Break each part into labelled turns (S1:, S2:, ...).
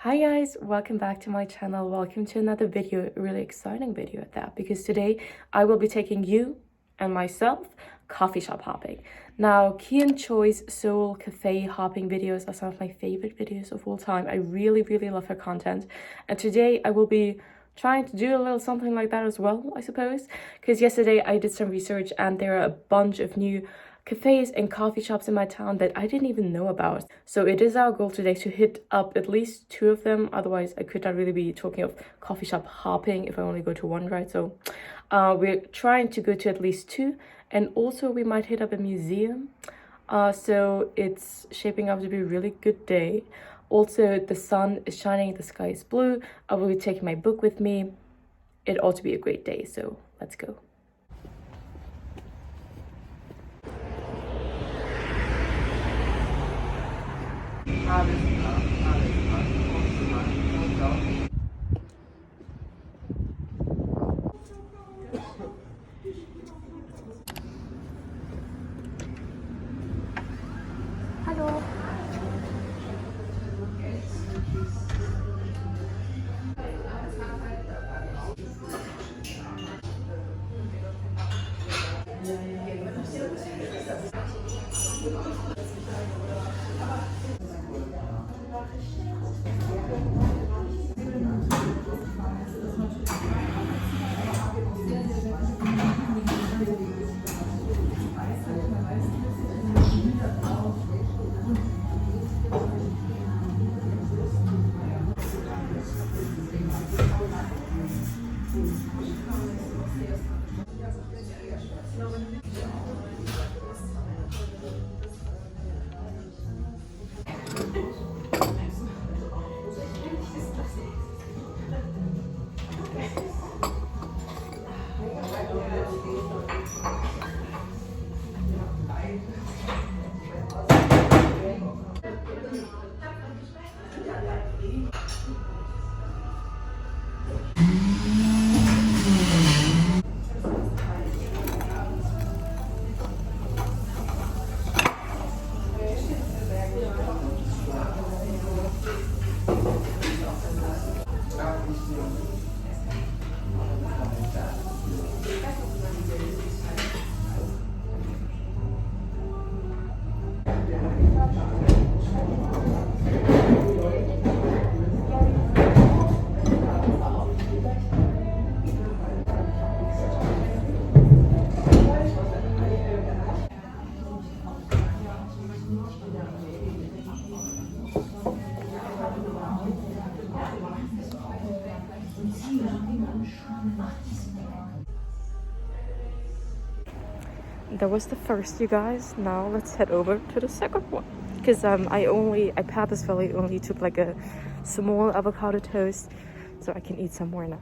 S1: Hi guys, welcome back to my channel. Welcome to another video, a really exciting video at that, because today I will be taking you and myself coffee shop hopping. Now, Key and Choi's Seoul cafe hopping videos are some of my favorite videos of all time. I really love her content, and today I will be trying to do a little something like that as well, I suppose, because yesterday I did some research and there are a bunch of new cafes and coffee shops in my town that I didn't even know about. So it is our goal today to hit up at least 2 of them. Otherwise, I could not really be talking of coffee shop hopping if I only go to one, right? So we're trying to go to at least 2. And also we might hit up a museum. So it's shaping up to be a really good day. Also, the sun is shining, the sky is blue. I will be taking my book with me. It ought to be a great day, so let's go. Hallo. That was the first, you guys. Now let's head over to the second one, because I purposefully only took like a small avocado toast so I can eat some more now.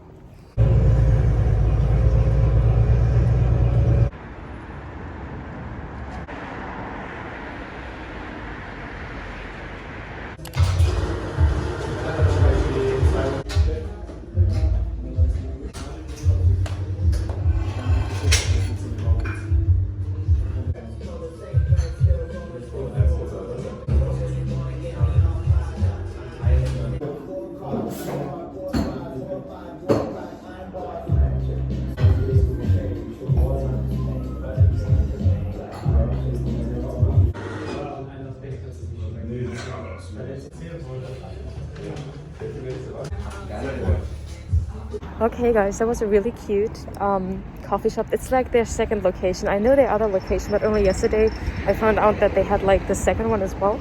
S1: Okay guys, that was a really cute coffee shop. It's like their second location. I know their other location, but only yesterday I found out that they had like the second one as well.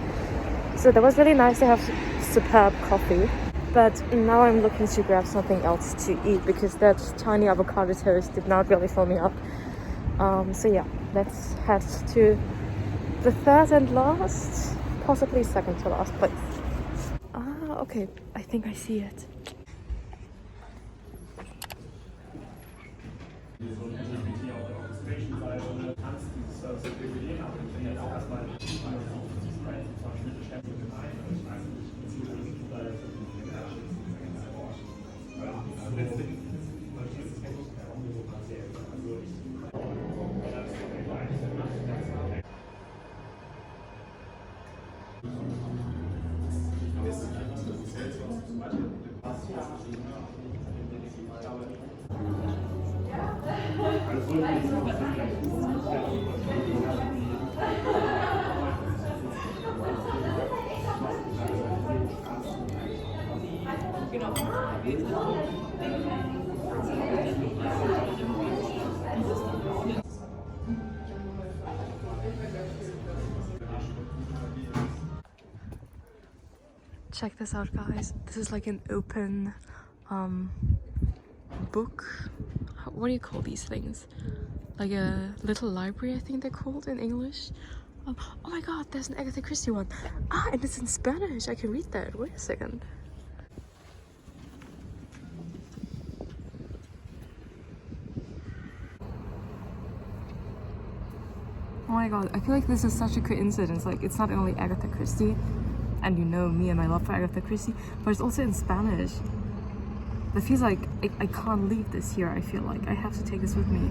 S1: So that was really nice to have superb coffee. But now I'm looking to grab something else to eat because that tiny avocado toast did not really fill me up. So yeah, let's head to the third and last, possibly second to last place. Ah, okay, I think I see it. Check this out, guys. This is like an open book. What do you call these things? Like a little library, I think they're called in English. Oh my god, there's an Agatha Christie one. Ah, and it's in Spanish. I can read that. Wait a second. Oh my god, I feel like this is such a coincidence. Like, it's not only Agatha Christie, and you know me and my love for Agatha Christie, but it's also in Spanish. It feels like I can't leave this here. I feel like I have to take this with me.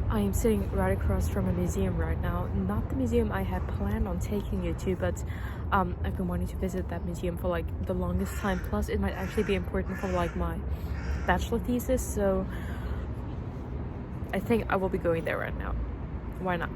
S1: I am sitting right across from a museum right now. Not the museum I had planned on taking you to, but I've been wanting to visit that museum for like the longest time. Plus, it might actually be important for like my bachelor thesis, so I think I will be going there right now. Why not?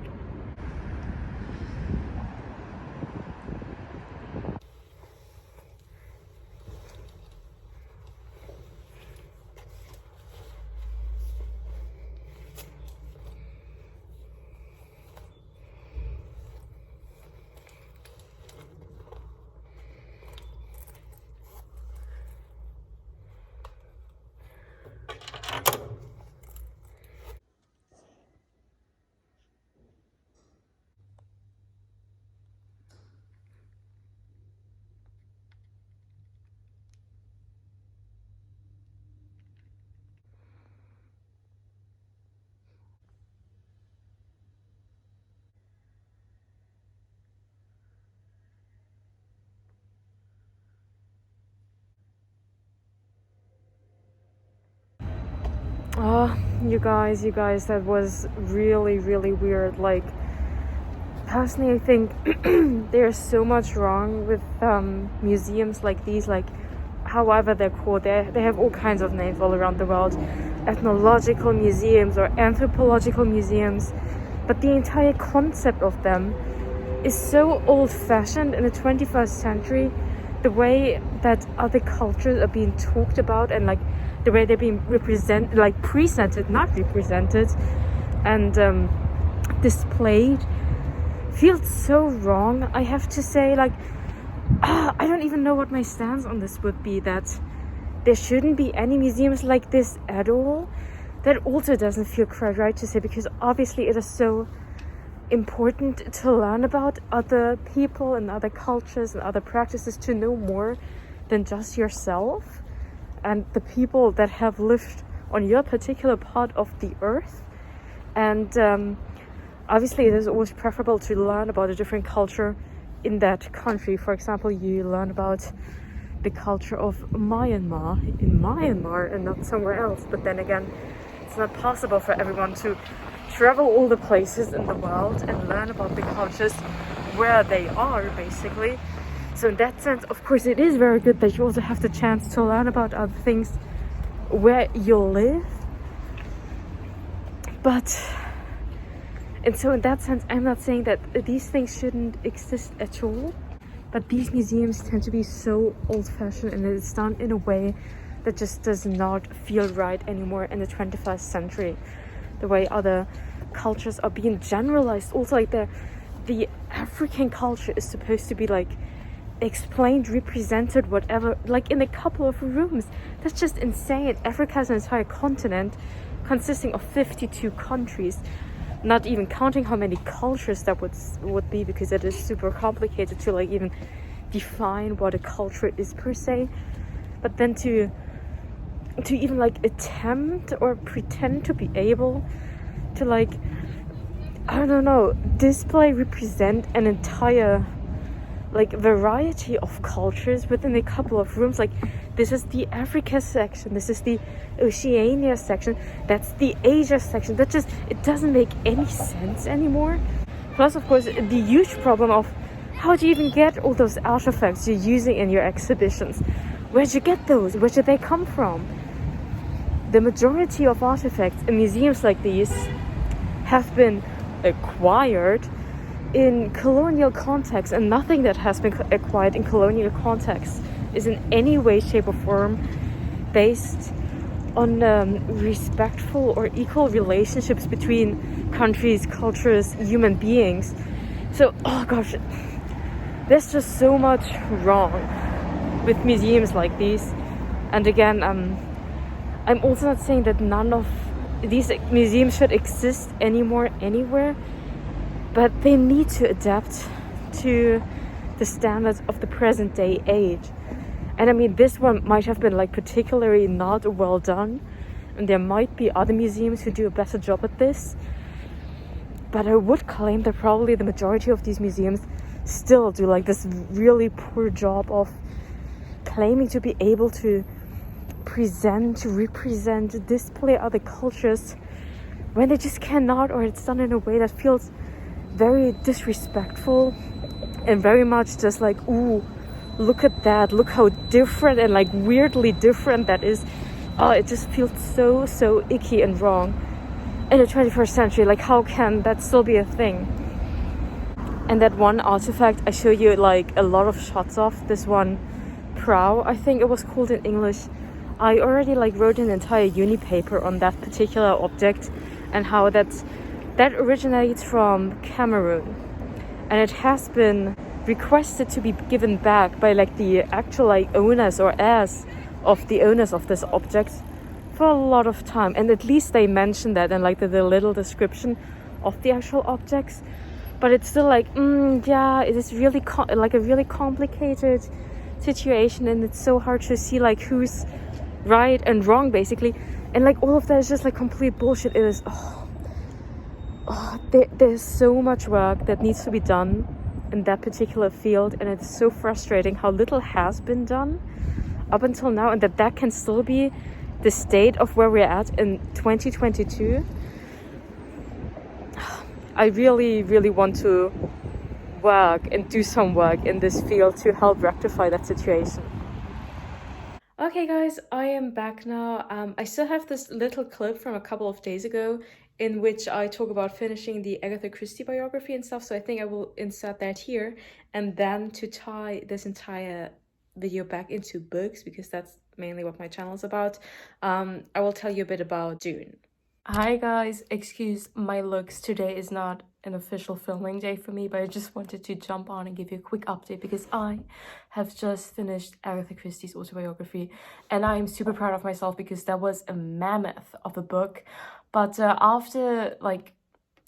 S1: Oh, you guys, that was really, really weird. Like, personally, I think there's so much wrong with museums like these, like, however they're called. They have all kinds of names all around the world. Ethnological museums or anthropological museums. But the entire concept of them is so old-fashioned in the 21st century. The way that other cultures are being talked about and like the way they're being represented, like presented, not represented, and displayed feels so wrong. I have to say, like, I don't even know what my stance on this would be, that there shouldn't be any museums like this at all. That also doesn't feel quite right to say, because obviously it is so important to learn about other people and other cultures and other practices, to know more than just yourself and the people that have lived on your particular part of the earth. And obviously it is always preferable to learn about a different culture in that country. For example, you learn about the culture of Myanmar in Myanmar and not somewhere else. But then again, it's not possible for everyone to travel all the places in the world and learn about the cultures where they are, basically. So in that sense, of course, it is very good that you also have the chance to learn about other things where you live. But, and so in that sense, I'm not saying that these things shouldn't exist at all, but these museums tend to be so old-fashioned, and it's done in a way that just does not feel right anymore in the 21st century. The way other cultures are being generalized. Also, like the African culture is supposed to be like explained, represented, whatever, like in a couple of rooms. That's just insane. Africa has an entire continent consisting of 52 countries, not even counting how many cultures that would be, because it is super complicated to like even define what a culture is per se. But then to even like attempt or pretend to be able to like, I don't know, display, represent an entire like variety of cultures within a couple of rooms. Like, this is the Africa section, this is the Oceania section, that's the Asia section. That just, it doesn't make any sense anymore. Plus, of course, the huge problem of how do you even get all those artifacts you're using in your exhibitions? Where'd you get those? Where did they come from? The majority of artifacts in museums like these have been acquired in colonial context, and nothing that has been acquired in colonial context is in any way, shape, or form based on respectful or equal relationships between countries, cultures, human beings. So, oh gosh, there's just so much wrong with museums like these. And again, I'm also not saying that none of these museums should exist anymore anywhere, but they need to adapt to the standards of the present day age. And I mean, this one might have been like particularly not well done, and there might be other museums who do a better job at this, but I would claim that probably the majority of these museums still do like this really poor job of claiming to be able to present, represent, display other cultures when they just cannot, or it's done in a way that feels very disrespectful and very much just like, ooh, look at that, look how different and like weirdly different that is. Oh, it just feels so icky and wrong in the 21st century. Like, how can that still be a thing? And that one artifact I show you like a lot of shots of, this one prow, I think it was called in English. I already like wrote an entire uni paper on that particular object and how that originates from Cameroon, and it has been requested to be given back by like the actual like owners or heirs of the owners of this object for a lot of time. And at least they mentioned that in like the little description of the actual objects. But it's still like, yeah, it is really like a really complicated situation, and it's so hard to see like who's right and wrong basically, and like all of that is just like complete bullshit. It is there's so much work that needs to be done in that particular field, and it's so frustrating how little has been done up until now, and that can still be the state of where we're at in 2022. I really want to work and do some work in this field to help rectify that situation. Okay guys, I am back now. I still have this little clip from a couple of days ago in which I talk about finishing the Agatha Christie biography and stuff, so I think I will insert that here. And then to tie this entire video back into books, because that's mainly what my channel is about, I will tell you a bit about Dune. Hi guys, excuse my looks. Today is not an official filming day for me, but I just wanted to jump on and give you a quick update because I have just finished Agatha Christie's autobiography, and I am super proud of myself because that was a mammoth of a book. But after like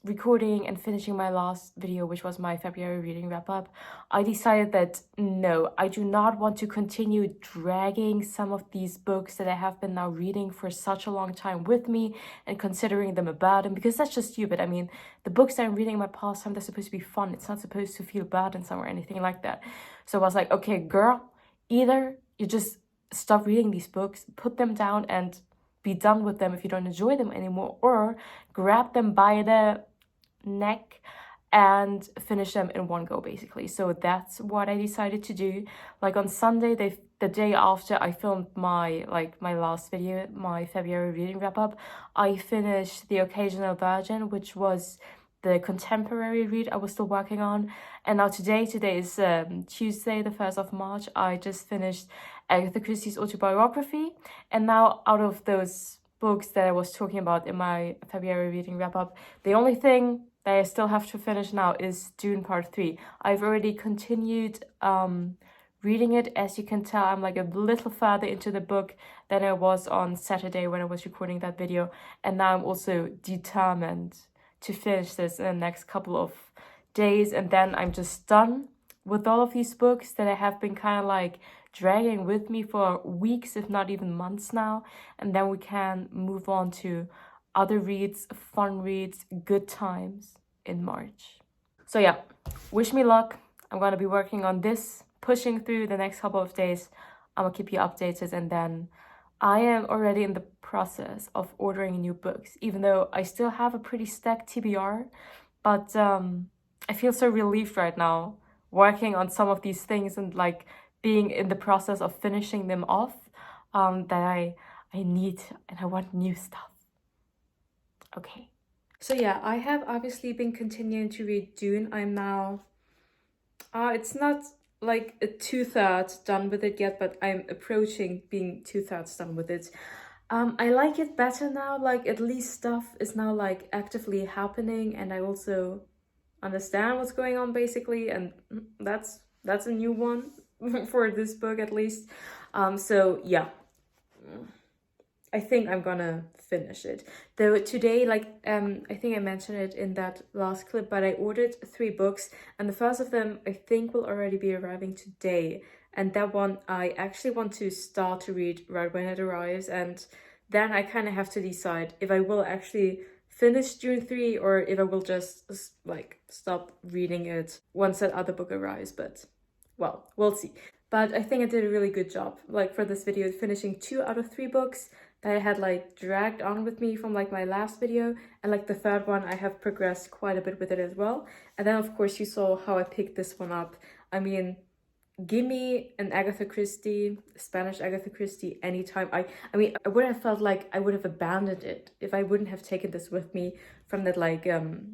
S1: recording and finishing my last video, which was my February reading wrap-up, I decided that no, I do not want to continue dragging some of these books that I have been now reading for such a long time with me and considering them a burden, because that's just stupid. I mean, the books that I'm reading in my pastime, they're supposed to be fun. It's not supposed to feel burdensome or anything like that. So I was like, okay, girl, either you just stop reading these books, put them down and be done with them if you don't enjoy them anymore, or grab them by the neck and finish them in one go basically. So that's what I decided to do. Like on Sunday, they the day after I filmed my last video, my February reading wrap up, I finished The Occasional Virgin, which was the contemporary read I was still working on. And now today is Tuesday, the 1st of March. I just finished Agatha Christie's autobiography. And now out of those books that I was talking about in my February reading wrap up, the only thing that I still have to finish now is Dune Part 3. I've already continued reading it. As you can tell, I'm like a little further into the book than I was on Saturday when I was recording that video. And now I'm also determined to finish this in the next couple of days. And then I'm just done with all of these books that I have been kind of like dragging with me for weeks, if not even months now. And then we can move on to other reads, fun reads, good times in March. So yeah, wish me luck. I'm going to be working on this, pushing through the next couple of days. I'm going to keep you updated. And then I am already in the process of ordering new books, even though I still have a pretty stacked TBR. But I feel so relieved right now working on some of these things and like being in the process of finishing them off, that I need and I want new stuff. Okay. So yeah, I have obviously been continuing to read Dune. I'm now, it's not like a 2/3 done with it yet, but I'm approaching being 2/3 done with it. I like it better now, like at least stuff is now like actively happening and I also understand what's going on basically, and that's a new one for this book at least. So yeah, I think I'm gonna finish it. Though today, like, I think I mentioned it in that last clip, but I ordered 3 books, and the first of them I think will already be arriving today. And that one I actually want to start to read right when it arrives, and then I kind of have to decide if I will actually finish June 3 or if I will just like stop reading it once that other book arrives. But well, we'll see. But I think I did a really good job, like for this video, finishing 2 out of 3 books that I had like dragged on with me from like my last video, and like the third one I have progressed quite a bit with it as well. And then of course you saw how I picked this one up. I mean, give me an Agatha Christie, Spanish Agatha Christie anytime. I mean, I would have felt like I would have abandoned it if I wouldn't have taken this with me from that like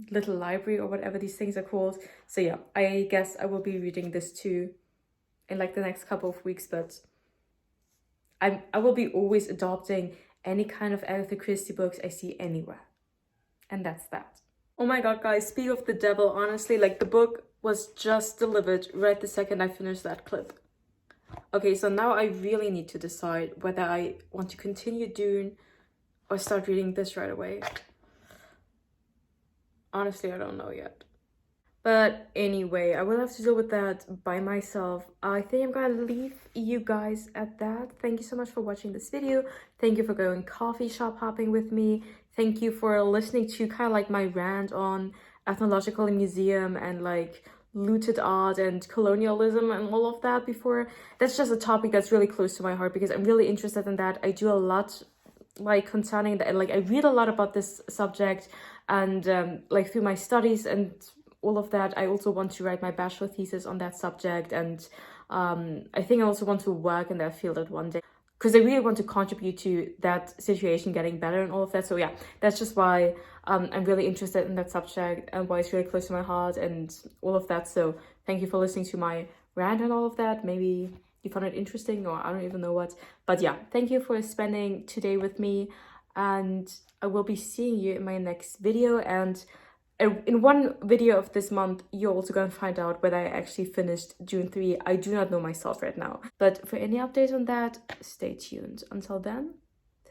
S1: little library or whatever these things are called. So yeah, I guess I will be reading this too in like the next couple of weeks, but I will be always adopting any kind of Agatha Christie books I see anywhere. And that's that. Oh my god, guys, speak of the devil, honestly, like the book was just delivered right the second I finished that clip. Okay, so now I really need to decide whether I want to continue Dune or start reading this right away. Honestly, I don't know yet. But anyway, I will have to deal with that by myself. I think I'm gonna leave you guys at that. Thank you so much for watching this video. Thank you for going coffee shop hopping with me. Thank you for listening to kind of like my rant on ethnological museum and like looted art and colonialism and all of that before. That's just a topic that's really close to my heart because I'm really interested in that. I do a lot like concerning that, like I read a lot about this subject and like through my studies and all of that. I also want to write my bachelor thesis on that subject, and I think I also want to work in that field at one day because I really want to contribute to that situation getting better and all of that. So yeah, that's just why I'm really interested in that subject and why it's really close to my heart and all of that. So thank you for listening to my rant and all of that. Maybe you found it interesting, or I don't even know what, but yeah, thank you for spending today with me, and I will be seeing you in my next video. And in one video of this month, you're also going to find out whether I actually finished June 3. I do not know myself right now. But for any updates on that, stay tuned. Until then,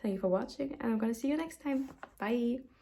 S1: thank you for watching, and I'm going to see you next time. Bye!